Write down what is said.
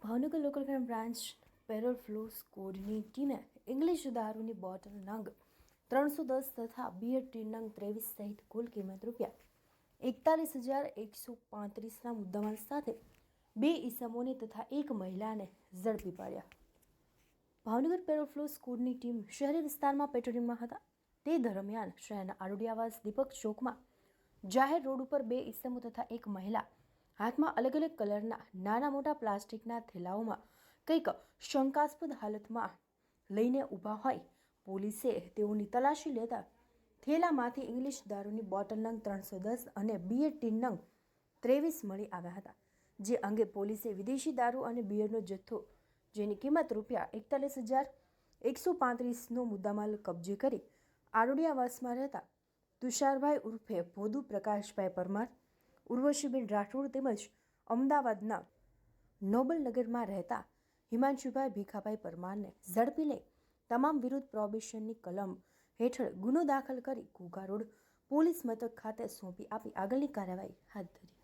Bhavnagar local crime branch parole furlough સ્કોડની ટીમે English દારૂની બોટલ નંગ 310 તથા બિયર ટીન નંગ 23 સહિત કુલ કિંમત ₹41,135ના મુદ્દામાલ સાથે 2 ઈસમોને તથા 1 મહિલાને ઝડપી પાડ્યા. ભાવનગર પેરોલ ફ્લો સ્કોડની ટીમ શહેરી વિસ્તારમાં પેટ્રોલિંગમાં હતા. તે દરમિયાન શહેરના આરોડિયાવાસ દીપક ચોકમાં જાહેર રોડ ઉપર 2 ઈસમો તથા 1 મહિલા હાથમાં અલગ અલગ કલરના નાના મોટા પ્લાસ્ટિકના થેલાઓમાં કંઈક શંકાસ્પદ હાલતમાં લઈને ઊભા હોય પોલીસે તેઓની તલાશી લેતા થેલામાંથી ઇંગ્લિશ દારૂની બોટલ નંગ 310 અને બિયર ટીન નંગ 23 મળી આવ્યા હતા. જે અંગે પોલીસે વિદેશી દારૂ અને બિયરનો જથ્થો જેની કિંમત ₹41,135નો મુદ્દામાલ કબજે કરી આરોડિયાવાસમાં રહેતા તુષારભાઈ ઉર્ફે ભોદુ પ્રકાશભાઈ પરમાર, ઉર્વશીબેન રાઠોડ તેમજ અમદાવાદના નોબલનગરમાં રહેતા હિમાંશુભાઈ ભીખાભાઈ પરમારને ઝડપી લઈ તમામ વિરુદ્ધ પ્રોહિબિશનની કલમ હેઠળ ગુનો દાખલ કરી ઘોઘા રોડ પોલીસ મથક ખાતે સોંપી આપી આગળની કાર્યવાહી હાથ ધરી.